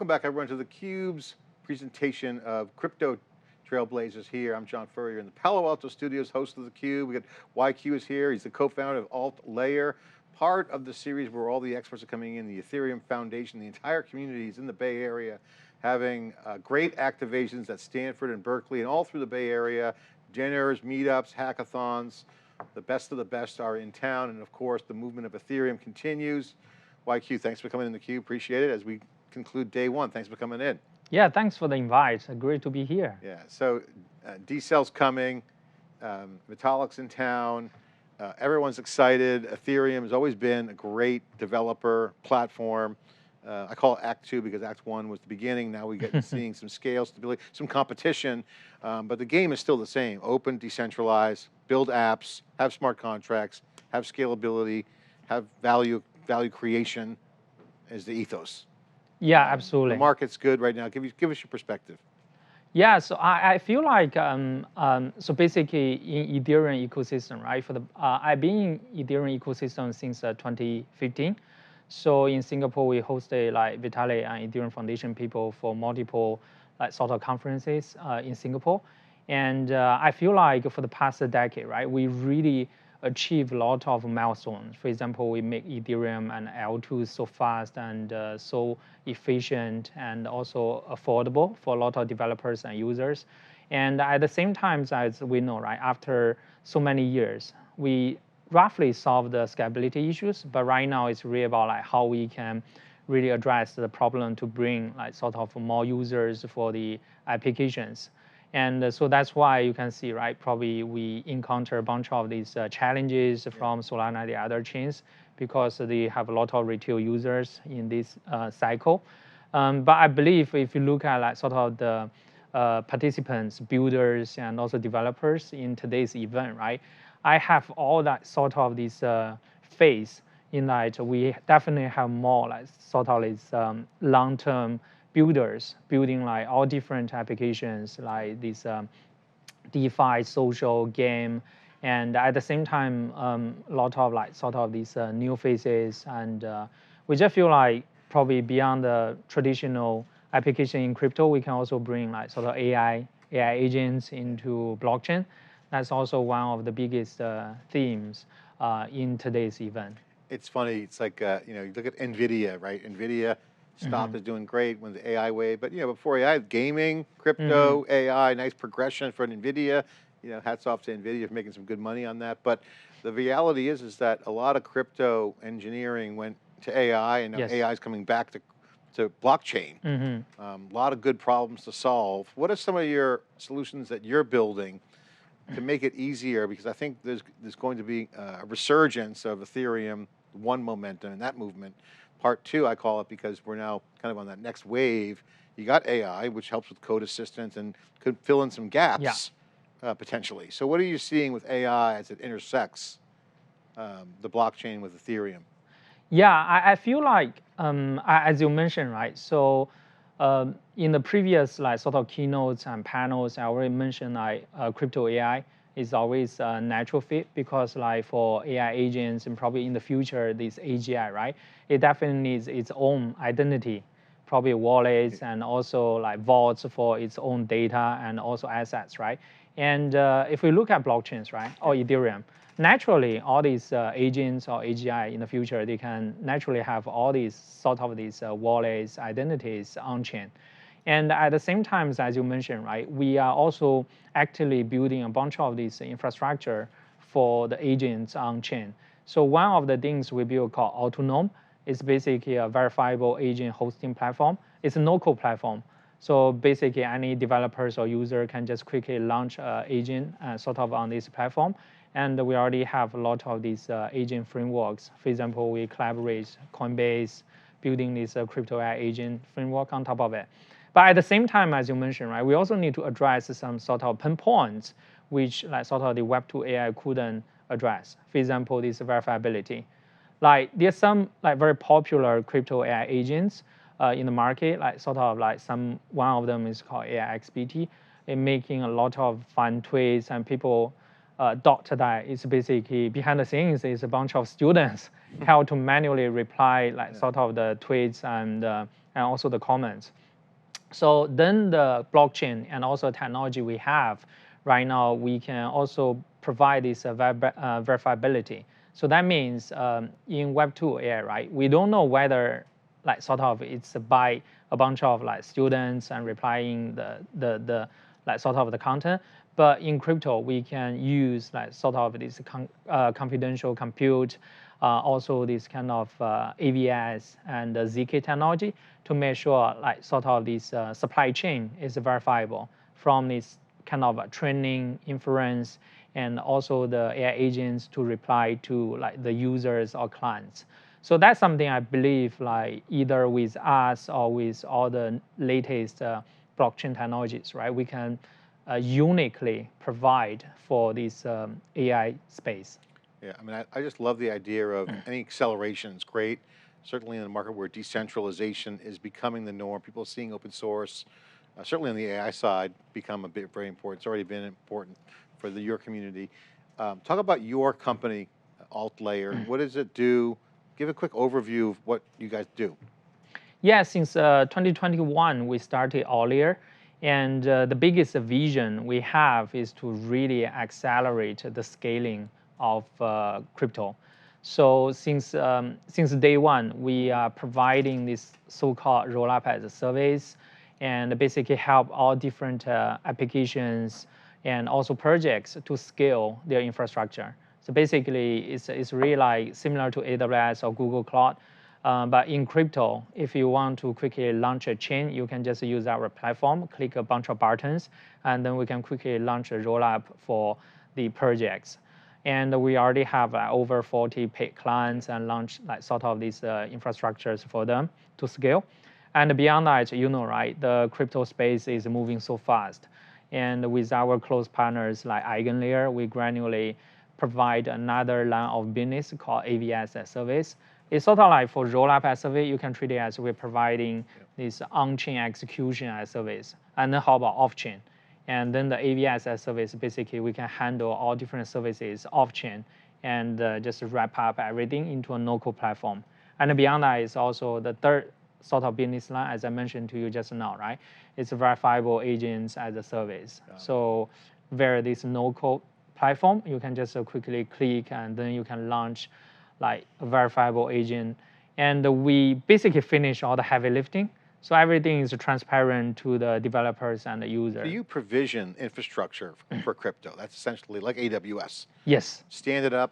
Welcome back, everyone, to theCUBE's presentation of Crypto Trailblazers here. I'm John Furrier in the Palo Alto studios, host of theCUBE. We got YQ is here. He's the co-founder of AltLayer, part of the series where all the experts are coming in, the Ethereum Foundation, the entire community is in the Bay Area, having great activations at Stanford and Berkeley and all through the Bay Area, dinners, meetups, hackathons. The best of the best are in town, and of course, the movement of Ethereum continues. YQ, thanks for coming in theCUBE, appreciate it as we conclude day one. Thanks for coming in. Yeah, thanks for the invite. Great to be here. Yeah, so D-Cell's coming, Vitalik's in town, everyone's excited. Ethereum has always been a great developer platform. I call it Act 2 because Act 1 was the beginning. Now we get seeing some scale, stability, some competition, but the game is still the same. Open, decentralized, build apps, have smart contracts, have scalability, have value creation is the ethos. Yeah, absolutely. The market's good right now. Give us your perspective. Yeah, so I feel like, so basically in Ethereum ecosystem, right? I've been in Ethereum ecosystem since 2015. So in Singapore, we hosted like Vitalik and Ethereum Foundation people for multiple sort of conferences in Singapore. And I feel like for the past decade, right, we really achieved a lot of milestones. For example, we make Ethereum and L2 so fast and so efficient and also affordable for a lot of developers and users. And at the same time, as we know, right, after so many years, we roughly solved the scalability issues, but right now it's really about like how we can really address the problem to bring like sort of more users for the applications. And so that's why you can see, right, probably we encounter a bunch of these challenges from Solana and the other chains because they have a lot of retail users in this cycle. But I believe if you look at like sort of the participants, builders, and also developers in today's event, right, I have all that sort of this phase in that we definitely have more like sort of this long-term builders building like all different applications like this DeFi, social, game, and at the same time, a lot of like sort of these new faces, and we just feel like probably beyond the traditional application in crypto, we can also bring like sort of AI agents into blockchain. That's also one of the biggest themes in today's event. It's funny, it's like, you look at NVIDIA, right? NVIDIA stock is doing great when the AI wave, but before AI, gaming, crypto, AI, nice progression for NVIDIA. Hats off to NVIDIA for making some good money on that. But the reality is that a lot of crypto engineering went to AI, and now AI is coming back to blockchain. A lot of good problems to solve. What are some of your solutions that you're building to make it easier? Because I think there's going to be a resurgence of Ethereum, one momentum, and that movement. Part two, I call it, because we're now kind of on that next wave. You got AI, which helps with code assistance and could fill in some gaps potentially. So what are you seeing with AI as it intersects the blockchain with Ethereum? Yeah, I feel like, as you mentioned, right? So in the previous like sort of keynotes and panels, I already mentioned like crypto AI is always a natural fit because like for AI agents and probably in the future, this AGI, right? It definitely needs its own identity, probably wallets and also like vaults for its own data and also assets, right? And if we look at blockchains, right, or Ethereum, naturally all these agents or AGI in the future, they can naturally have all these sort of these wallets, identities on chain. And at the same time, as you mentioned, right, we are also actively building a bunch of this infrastructure for the agents on chain. So one of the things we build called Autonome is basically a verifiable agent hosting platform. It's a no-code platform. So basically any developers or user can just quickly launch an agent sort of on this platform. And we already have a lot of these agent frameworks. For example, we collaborate Coinbase, building this crypto AI agent framework on top of it. But at the same time, as you mentioned, right, we also need to address some sort of pain points which like sort of the Web2 AI couldn't address. For example, this verifiability. Like there's some like very popular crypto AI agents in the market, like sort of like one of them is called AIXBT. It's making a lot of fun tweets and people that is basically behind the scenes is a bunch of students how to manually reply like sort of the tweets and and also the comments. So then the blockchain and also technology we have right now, we can also provide this verifiability. So that means in Web2 era, right, we don't know whether like sort of it's by a bunch of like students and replying the like sort of the content. But in crypto, we can use like sort of this confidential compute, also this kind of AVS and ZK technology to make sure like sort of this supply chain is verifiable from this kind of training, inference, and also the AI agents to reply to like the users or clients. So that's something I believe like either with us or with all the latest blockchain technologies, right? We can uniquely provide for this AI space. Yeah, I mean, I just love the idea of any acceleration is great. Certainly in a market where decentralization is becoming the norm, people seeing open source, certainly on the AI side, become a bit very important. It's already been important for your community. Talk about your company, AltLayer. What does it do? Give a quick overview of what you guys do. Yeah, since 2021, we started AltLayer. And the biggest vision we have is to really accelerate the scaling of crypto. So since day one, we are providing this so-called rollup as a service, and basically help all different applications and also projects to scale their infrastructure. So basically, it's really like similar to AWS or Google Cloud. But in crypto, if you want to quickly launch a chain, you can just use our platform, click a bunch of buttons, and then we can quickly launch a rollup for the projects. And we already have over 40 paid clients and launch like sort of these infrastructures for them to scale. And beyond that, you know, right, the crypto space is moving so fast. And with our close partners like EigenLayer, we gradually provide another line of business called AVS as service. It's sort of like for rollup as service, you can treat it as we're providing this on-chain execution as service. And then how about off-chain? And then the AVS as service, basically we can handle all different services off-chain and just wrap up everything into a no-code platform. And beyond that is also the third sort of business line, as I mentioned to you just now, right? It's verifiable agents as a service. So via this no-code platform, you can just quickly click and then you can launch like a verifiable agent. And we basically finish all the heavy lifting. So everything is transparent to the developers and the users. So you provision infrastructure for crypto. That's essentially like AWS. Yes. Stand it up.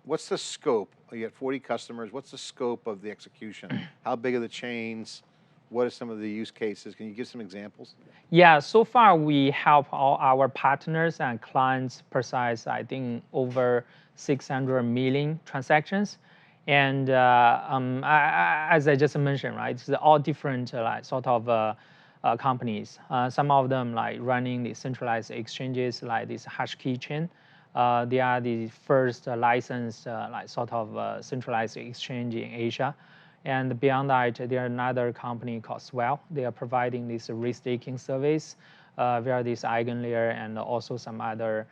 What's the scope? You have 40 customers. What's the scope of the execution? How big are the chains? What are some of the use cases? Can you give some examples? Yeah, so far we help all our partners and clients process, I think, over 600 million transactions. And as I just mentioned, right, it's all different like sort of companies. Some of them like running the centralized exchanges like this HashKey chain. They are the first licensed like sort of centralized exchange in Asia. And beyond that, there's another company called Swell. They are providing this restaking service via this EigenLayer and also some other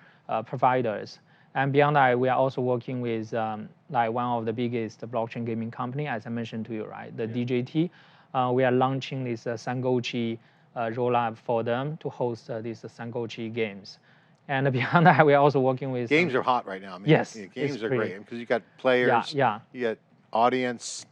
providers. And beyond that, we are also working with like one of the biggest blockchain gaming company, as I mentioned to you, right? The DJT. We are launching this Sangochi rollup for them to host these Sangochi games. And beyond that, we are also working with games are hot right now. I mean, yes, games are great because you got players, you got audience.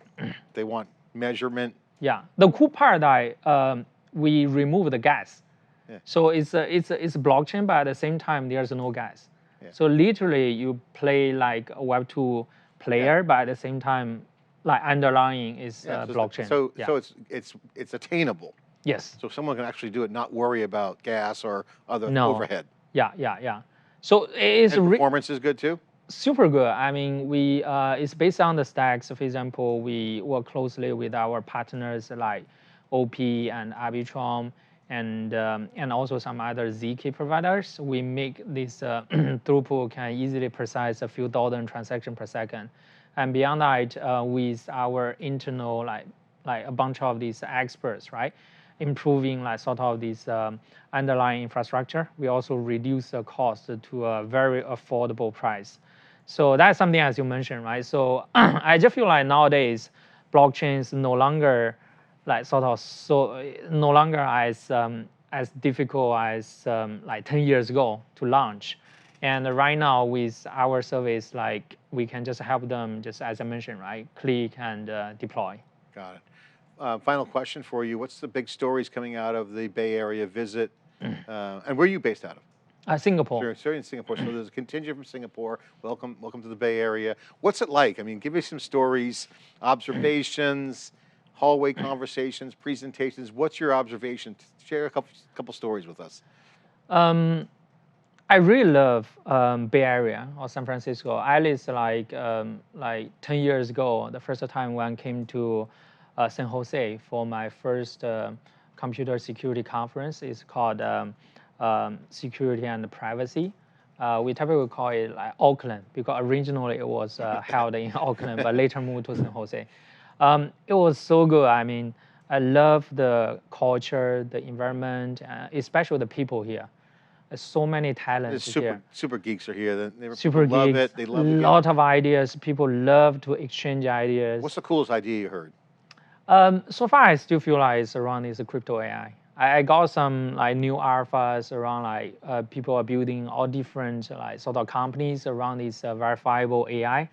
They want measurement. Yeah, the cool part that we remove the gas. Yeah. So it's a blockchain, but at the same time there's no gas. Yeah. So literally you play like a Web2 player, but at the same time, like underlying is blockchain. So it's attainable. Yes. So someone can actually do it, not worry about gas or other overhead. Yeah. So it's performance is good too. Super good. I mean, it's based on the stacks. For example, we work closely with our partners like OP and Arbitrum and also some other ZK providers. We make this throughput can easily process a few thousand transactions per second. And beyond that, with our internal like a bunch of these experts, right, improving like sort of this underlying infrastructure, we also reduce the cost to a very affordable price. So that's something as you mentioned, right? So I just feel like nowadays blockchain is no longer like sort of so no longer as difficult as like 10 years ago to launch. And right now with our service, like we can just help them, just as I mentioned, right, click and deploy. Got it. Final question for you. What's the big stories coming out of the Bay Area visit? And where are you based out of? Singapore. Sure, in Singapore. So there's a contingent from Singapore. Welcome to the Bay Area. What's it like? I mean, give me some stories, observations, hallway conversations, presentations. What's your observation? Share a couple stories with us. I really love Bay Area or San Francisco. At least like 10 years ago, the first time when I came to San Jose for my first computer security conference. It's called Security and Privacy. We typically call it like Oakland because originally it was held in Oakland, but later moved to San Jose. It was so good. I mean, I love the culture, the environment, especially the people here. There's so many talents here. Super geeks are here. Super geeks. Love it. They love it. A lot of ideas. People love to exchange ideas. What's the coolest idea you heard? So far, I still feel like it's around this crypto AI. I got some like new alphas around like people are building all different like sort of companies around this verifiable AI.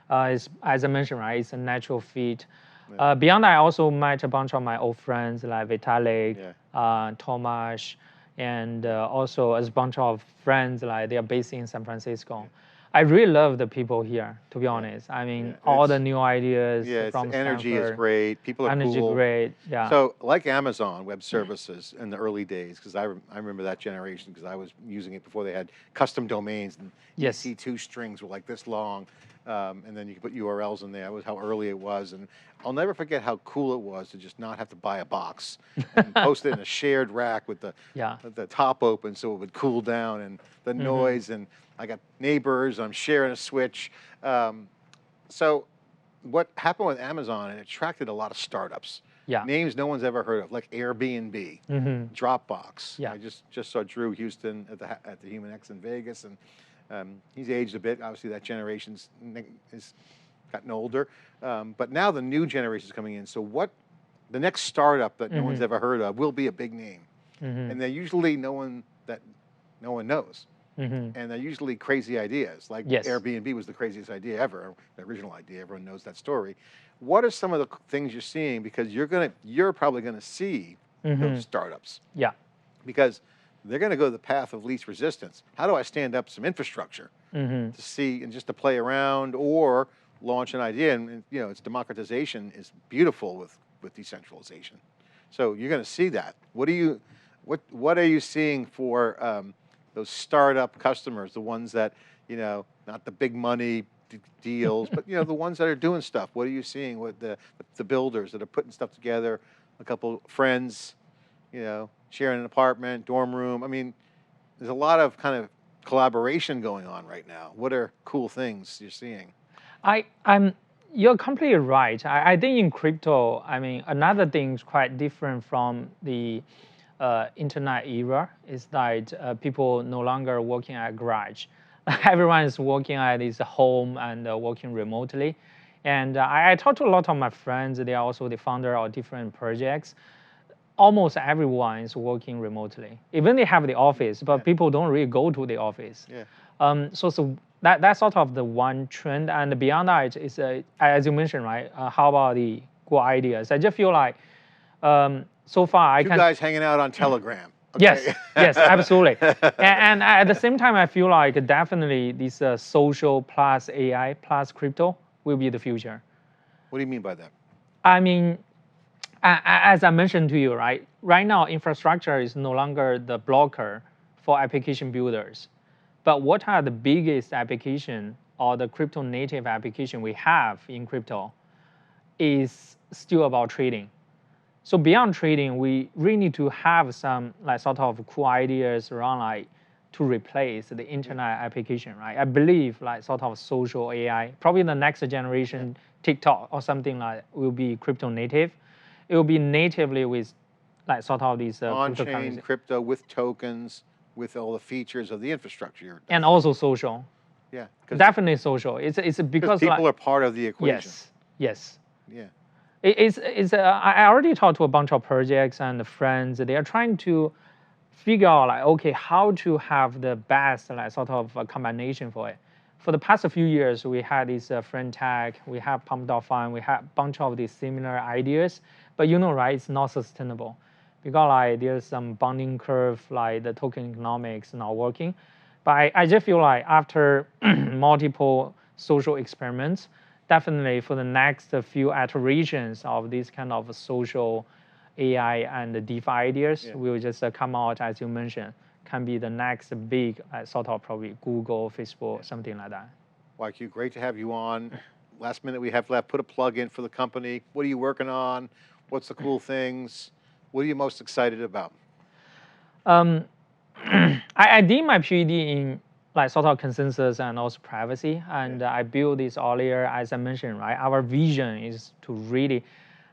As I mentioned, right, it's a natural fit. Yeah. Beyond that, I also met a bunch of my old friends like Vitalik, Tomasz, and also a bunch of friends like they are based in San Francisco. I really love the people here, to be honest. I mean, all the new ideas from energy Stanford. Is great. People are energy cool. Great, yeah. So like Amazon Web Services in the early days, because I remember that generation because I was using it before they had custom domains and EC2 strings were like this long. And then you could put URLs in there. That was how early it was. And I'll never forget how cool it was to just not have to buy a box and post it in a shared rack with the top open so it would cool down and the noise. And I got neighbors, I'm sharing a switch. So what happened with Amazon, it attracted a lot of startups. Names no one's ever heard of, like Airbnb, Dropbox. I just saw Drew Houston at the Human X in Vegas, and he's aged a bit. Obviously, that generation's gotten older. But now the new generation is coming in. So the next startup that no one's ever heard of will be a big name. And they're usually no one knows. And they're usually crazy ideas, like Airbnb was the craziest idea ever, the original idea, everyone knows that story. What are some of the things you're seeing? Because you're probably gonna see those startups. Because they're gonna go the path of least resistance. How do I stand up some infrastructure to see and just to play around or launch an idea? And you know, its democratization is beautiful with decentralization. So you're gonna see that. What are you seeing for those startup customers, the ones that, you know, not the big money deals, but you know, the ones that are doing stuff? What are you seeing with the builders that are putting stuff together, a couple friends, you know, sharing an apartment, dorm room? I mean, there's a lot of kind of collaboration going on right now. What are cool things you're seeing? You're completely right. I think in crypto, I mean, another thing is quite different from the internet era is that people no longer working at a garage. Everyone is working at his home and working remotely. And I talked to a lot of my friends. They are also the founder of different projects. Almost everyone is working remotely. Even they have the office, but people don't really go to the office. So that's sort of the one trend. And beyond that, is as you mentioned, right? How about the good ideas? I just feel like so far I can. Two guys hanging out on Telegram. Okay. Yes, absolutely. and at the same time, I feel like definitely this social plus AI plus crypto will be the future. What do you mean by that? I mean, as I mentioned to you, right now, infrastructure is no longer the blocker for application builders. But what are the biggest application or the crypto native application we have in crypto is still about trading. So beyond trading, we really need to have some like sort of cool ideas around like to replace the internet application, right? I believe like sort of social AI, probably the next generation TikTok or something like will be crypto native. It will be natively with like sort of these on-chain crypto with tokens, with all the features of the infrastructure. And also social. Yeah. Definitely social. It's because people are part of the equation. Yes. Yeah. I already talked to a bunch of projects and friends. They are trying to figure out like, okay, how to have the best like sort of a combination for it. For the past few years, we had this friend tag, we have pump.fun, we had a bunch of these similar ideas, but right, it's not sustainable because like there's some bonding curve, like the token economics not working. But I just feel like after multiple social experiments, definitely for the next few iterations of these kind of social AI and DeFi ideas will just come out, as you mentioned, can be the next big sort of probably Google, Facebook, something like that. YQ, great to have you on. Last minute we have left, put a plug in for the company. What are you working on? What's the cool things? What are you most excited about? I did my PhD in like sort of consensus and also privacy, and I built this AltLayer, as I mentioned, right? Our vision is to really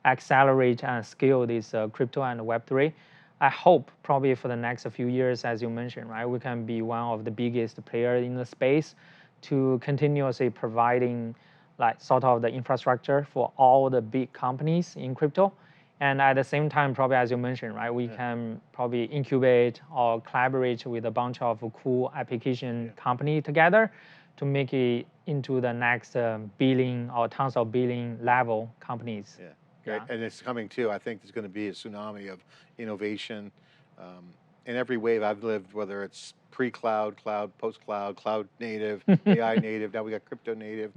accelerate and scale this crypto and Web3. I hope probably for the next few years, as you mentioned, right, we can be one of the biggest players in the space to continuously providing like sort of the infrastructure for all the big companies in crypto. And at the same time, probably as you mentioned, right, we can probably incubate or collaborate with a bunch of cool application company together to make it into the next billion or tons of billion level companies. Great. And it's coming too. I think there's going to be a tsunami of innovation in every wave I've lived, whether it's pre-cloud, cloud, post-cloud, cloud native, AI native, now we got crypto native.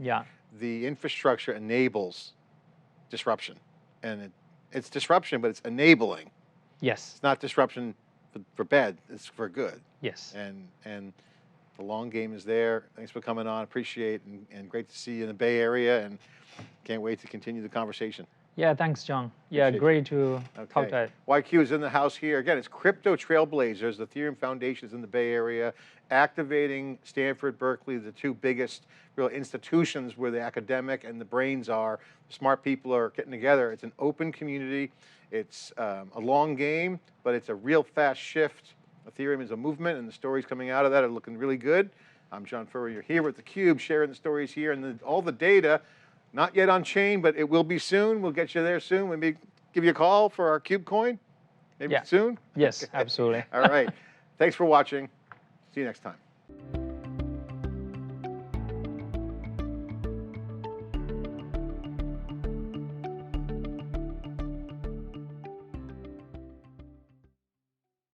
The infrastructure enables disruption, and it's disruption, but it's enabling. It's not disruption for bad, it's for good. And the long game is there. Thanks for coming on, appreciate and great to see you in the Bay Area, and can't wait to continue the conversation. Yeah, thanks, John. Yeah, great to talk to it. YQ is in the house here. Again, it's Crypto Trailblazers. The Ethereum Foundation is in the Bay Area, activating Stanford, Berkeley, the two biggest real institutions where the academic and the brains are. Smart people are getting together. It's an open community. It's a long game, but it's a real fast shift. Ethereum is a movement, and the stories coming out of that are looking really good. I'm John Furrier here with theCUBE, sharing the stories here, and all the data. Not yet on chain, but it will be soon. We'll get you there soon. Maybe give you a call for our CUBE coin. Maybe soon? Yes, absolutely. All right. Thanks for watching. See you next time.